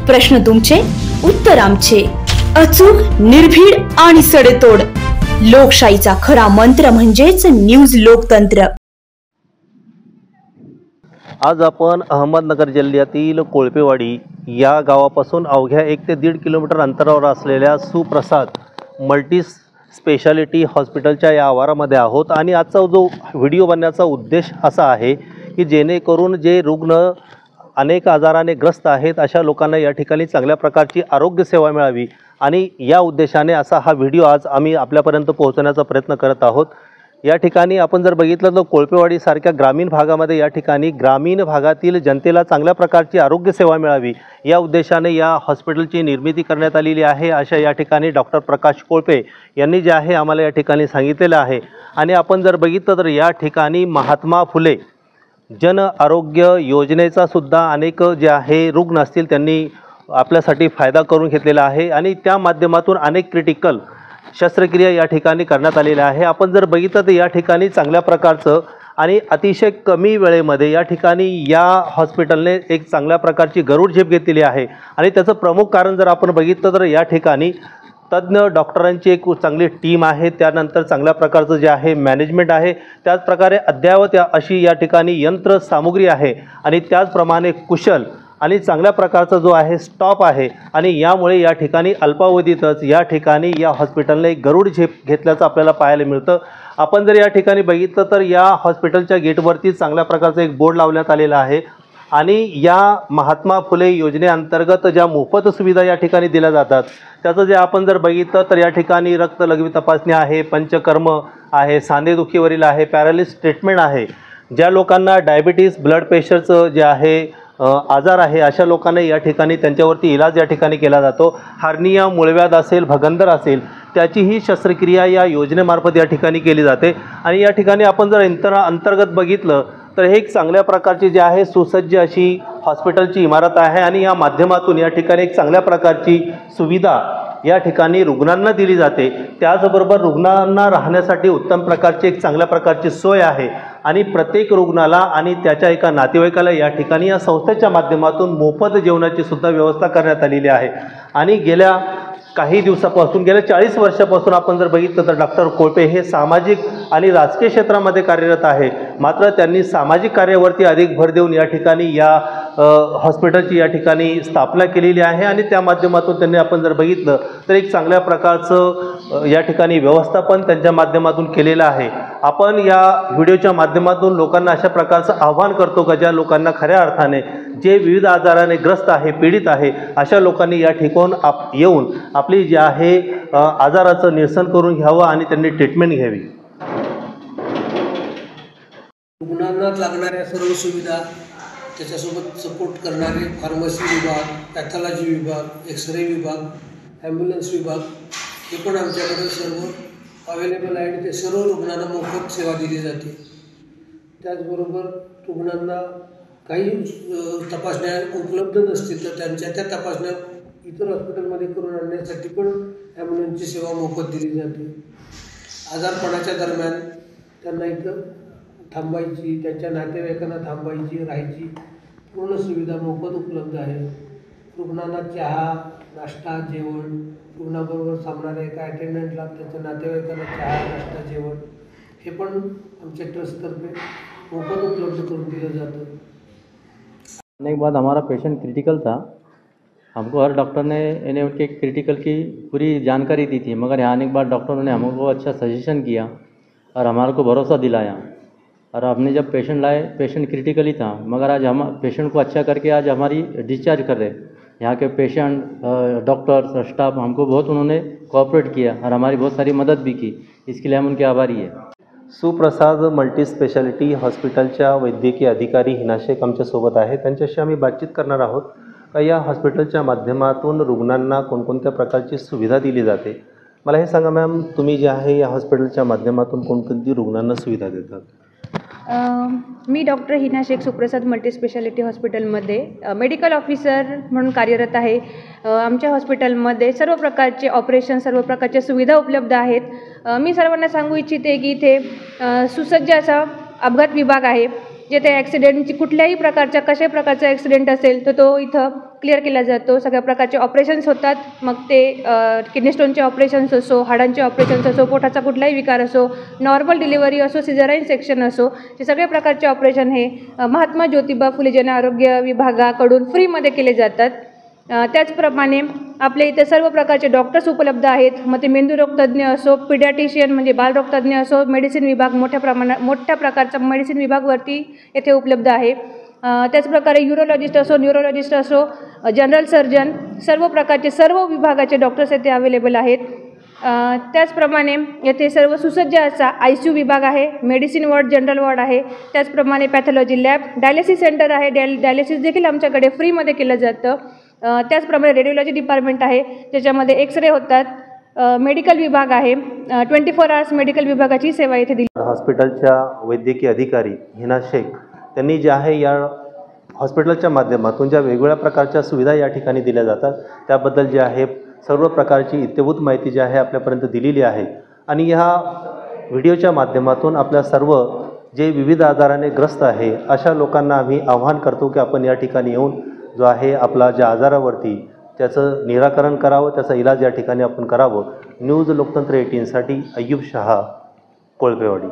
प्रश्न तुमचे, उत्तर आमचे. अचूक, निर्भीड आणि सडेतोड. लोकशाहीचा खरा मंत्र म्हणजेच न्यूज लोकतंत्र. आज आपण अहमदनगर जिल्ह्यातील कोळपेवाडी या गावापासून अवघ्या 1 ते 1.5 किलोमीटर अंतरावर असलेल्या सुप्रसाद मल्टी स्पेशालिटी हॉस्पिटलच्या या आवारामध्ये आहोत. आणि आजचा जो व्हिडिओ बनण्याचा उद्देश असा आहे की जेणेकरून जे रुग्ण अनेक आजाराने ग्रस्त आहेत अशा लोकांना या ठिकाणी चांगल्या प्रकारची आरोग्य सेवा मिळावी, आणि या उद्देशाने असा हा व्हिडिओ आज आम्ही आपल्यापर्यंत पोहोचवण्याचा प्रयत्न करत आहोत. या ठिकाणी आपण जर बघितलं तर कोळपेवाडीसारख्या ग्रामीण भागामध्ये या ठिकाणी ग्रामीण भागातील जनतेला चांगल्या प्रकारची आरोग्य सेवा मिळावी या उद्देशाने या हॉस्पिटलची निर्मिती करण्यात आलेली आहे, अशा या ठिकाणी डॉक्टर प्रकाश कोळपे यांनी जे आहे आम्हाला या ठिकाणी सांगितलेलं आहे. आणि आपण जर बघितलं तर या ठिकाणी महात्मा फुले जन आरोग्य योजनेचा सुद्धा अनेक जे आहे रुग्ण असतील त्यांनी आपल्यासाठी फायदा करून घेतलेला आहे, आणि त्या माध्यमातून अनेक क्रिटिकल शस्त्रक्रिया या ठिकाणी करण्यात आलेल्या आहे. आपण जर बघितलं तर या ठिकाणी चांगल्या प्रकारचं आणि अतिशय कमी वेळेमध्ये या ठिकाणी या हॉस्पिटलने एक चांगल्या प्रकारची गरुड झेप घेतलेली आहे. आणि त्याचं प्रमुख कारण जर आपण बघितलं तर या ठिकाणी तज्ज्ञ डॉक्टरांची एक चांगली टीम आहे, त्यानंतर चांगल्या प्रकारचं जे आहे मॅनेजमेंट आहे, त्याचप्रकारे अद्ययावत अशी या ठिकाणी यंत्रसामुग्री आहे, आणि त्याचप्रमाणे कुशल आणि चांगल्या प्रकारचा जो आहे स्टॉप आहे. आणि यामुळे या ठिकाणी अल्पावधीतच या ठिकाणी या हॉस्पिटलने गरुड झेप घेतल्याचं आपल्याला पाहायला मिळतं. आपण जर या ठिकाणी बघितलं तर या हॉस्पिटलच्या गेटवरती चांगल्या प्रकारचा एक बोर्ड लावण्यात आलेला आहे, आणि या महात्मा फुले योजनेअंतर्गत ज्या मोफत सुविधा या ठिकाणी दिल्या जातात त्याचं जे आपण जर बघितलं तर या ठिकाणी रक्त लघवी तपासणी आहे, पंचकर्म आहे, सांधेदुखीवरील आहे, पॅरालिस ट्रीटमेंट आहे. ज्या लोकांना डायबिटीज ब्लड प्रेशरचं जे आहे आजार आहे अशा लोकांना या ठिकाणी त्यांच्यावरती इलाज या ठिकाणी केला जातो. हार्निया, मूळव्याध असेल, भगंदर असेल त्याचीही शस्त्रक्रिया या योजनेमार्फत या ठिकाणी केली जाते. आणि या ठिकाणी आपण जर अंतर्गत बघितलं तर हे एक चांगल्या प्रकारची जे आहे सुसज्ज अशी हॉस्पिटलची इमारत आहे, आणि या माध्यमातून या ठिकाणी एक चांगल्या प्रकारची सुविधा या ठिकाणी रुग्णांना दिली जाते. त्याचबरोबर रुग्णांना राहण्यासाठी उत्तम प्रकारची एक चांगल्या प्रकारची सोय आहे, आणि प्रत्येक रुग्णाला आणि त्याच्या एका नातेवाईकाला या ठिकाणी या संस्थेच्या माध्यमातून मोफत जेवणाची सुद्धा व्यवस्था करण्यात आलेली आहे. आणि गेल्या काही दिवसापासून गेल्या 40 वर्षापासून आपण जर बघितलं तर डॉक्टर कोळपे हे सामाजिक आणि राजकीय क्षेत्रामध्ये कार्यरत आहे, मात्र त्यांनी सामाजिक कार्यावरती अधिक भर देऊन या ठिकाणी या हॉस्पिटलची या ठिकाणी स्थापना केलेली आहे. आणि त्या माध्यमातून त्यांनी आपण जर बघितलं तर एक चांगल्या प्रकारचं या ठिकाणी व्यवस्थापन त्यांच्या माध्यमातून केलेलं आहे. आपण या व्हिडिओच्या माध्यमातून लोकांना अशा प्रकारचं आव्हान करतो का ज्या लोकांना खऱ्या अर्थाने जे विविध आजाराने ग्रस्त आहे, पीडित आहे, अशा लोकांनी या ठिकाणी येऊन आपली जे आहे आजाराचं निरसन करून घ्यावं आणि त्यांनी ट्रीटमेंट घ्यावी. रुग्णांना लागणाऱ्या सर्व सुविधा, त्याच्यासोबत सपोर्ट करणारे फार्मसी विभाग, पॅथॉलॉजी विभाग, एक्सरे विभाग, ॲम्ब्युलन्स विभाग हे पण आमच्याकडे सर्व अवेलेबल आहे, आणि ते सर्व रुग्णांना मोफत सेवा दिली जाते. त्याचबरोबर रुग्णांना काही तपासण्या उपलब्ध नसतील तर त्या तपासण्या इतर हॉस्पिटलमध्ये करून आणण्यासाठी पण ॲम्ब्युलन्सची सेवा मोफत दिली जाते. आजारपणाच्या दरम्यान त्यांना इथं थांबायची, त्यांच्या नातेवाईकांना थांबायची, राहायची पूर्ण सुविधा मोफत उपलब्ध आहे. रुग्णांना चहा, नाश्ता, जेवण, रुग्णाबरोबर थांबणाऱ्या एका अटेंडंटला त्यांच्या नातेवाईकांना चहा, नाश्ता, जेवण हे पण आमच्या ट्रस्टतर्फे मोफत उपलब्ध करून दिलं जातं. आने के बाद हमारा पेशेंट क्रिटिकल था. हमको हर डॉक्टर ने यानी उनके क्रिटिकल की पूरी जानकारी दी थी, मगर यहाँ आने के बाद डॉक्टरों ने हमको अच्छा सजेशन किया और हमारे को भरोसा दिलाया. और हमने जब पेशेंट लाए, पेशेंट क्रिटिकली था, मगर आज हम पेशेंट को अच्छा करके आज हमारी डिस्चार्ज कर रहे. यहाँ के पेशेंट, डॉक्टर्स, स्टाफ हमको बहुत उन्होंने कोऑपरेट किया और हमारी बहुत सारी मदद भी की. इसके लिए हम उनके आभारी है. सुप्रसाद मल्टी स्पेशालिटी हॉस्पिटलच्या वैद्यकीय अधिकारी हिना शेख आमच्यासोबत आहे. त्यांच्याशी आम्ही बातचीत करणार आहोत का या हॉस्पिटलच्या माध्यमातून रुग्णांना कोणकोणत्या प्रकारची सुविधा दिली जाते. मला हे सांगा मॅम, तुम्ही जे आहे या हॉस्पिटलच्या माध्यमातून कोणकोणती रुग्णांना सुविधा देतात? मी डॉक्टर हिना शेख सुप्रसाद मल्टीस्पेशालिटी हॉस्पिटलमध्ये मेडिकल ऑफिसर म्हणून कार्यरत आहे. आमच्या हॉस्पिटलमध्ये सर्व प्रकारचे ऑपरेशन, सर्व प्रकारच्या सुविधा उपलब्ध आहेत. मी सर्वांना सांगू इच्छिते की इथे सुसज्ज असा अपघात विभाग आहे. जेथे ॲक्सिडेंटची कुठल्याही प्रकारच्या कशाही प्रकारचा ॲक्सिडेंट असेल तर तो इथं क्लिअर केला जातो. सगळ्या प्रकारचे ऑपरेशन्स होतात, मग ते किडनी स्टोनचे ऑपरेशन्स असो, हाडांचे ऑपरेशन्स असो, पोटाचा कुठलाही विकार असो, नॉर्मल डिलिव्हरी असो, सिझराईन सेक्शन असो, हे सगळ्या प्रकारचे ऑपरेशन हे महात्मा ज्योतिबा फुले जन आरोग्य विभागाकडून फ्रीमध्ये केले जातात. त्याचप्रमाणे आपल्या इथे सर्व प्रकारचे डॉक्टर्स उपलब्ध आहेत. मग ते मेंदूरोग तज्ज्ञ असो, पिडियाट्रिशियन म्हणजे बालरोग तज्ज्ञ असो, मेडिसिन विभाग मोठ्या प्रकारचा मेडिसिन विभागवरती येथे उपलब्ध आहे. त्याचप्रकारे युरोलॉजिस्ट असो, न्यूरोलॉजिस्ट असो, जनरल सर्जन, सर्व प्रकारचे सर्व विभागाचे डॉक्टर्स येथे अवेलेबल आहेत. त्याचप्रमाणे येथे सर्व सुसज्ज असा ICU विभाग आहे, मेडिसिन वॉर्ड, जनरल वॉर्ड आहे. त्याचप्रमाणे पॅथॉलॉजी लॅब, डायलिसिस सेंटर आहे. डायलिसिस देखील आमच्याकडे फ्रीमध्ये केलं जातं. त्याचप्रमाणे रेडिओलॉजी डिपार्टमेंट आहे, ज्याच्यामध्ये एक्सरे होतात. मेडिकल विभाग आहे, 24 आवर्स मेडिकल विभागाची सेवा इथे दिली. हॉस्पिटलच्या वैद्यकीय अधिकारी हिना शेख त्यांनी जे आहे या हॉस्पिटलच्या माध्यमातून ज्या वेगवेगळ्या प्रकारच्या सुविधा या ठिकाणी दिल्या जातात त्याबद्दल जे आहे सर्व प्रकारची इत्यंभूत माहिती जी आहे आपल्यापर्यंत दिलेली आहे. आणि ह्या व्हिडिओच्या माध्यमातून आपल्या सर्व जे विविध आजाराने ग्रस्त आहे अशा लोकांना आम्ही आवाहन करतो की आपण या ठिकाणी येऊन जो आहे आपला ज्या आजारावरती त्याचं निराकरण करावं, त्याचा इलाज या ठिकाणी आपण करावं. न्यूज लोकतंत्र 18 साठी अय्यूब शहा, कोळपेवाडी.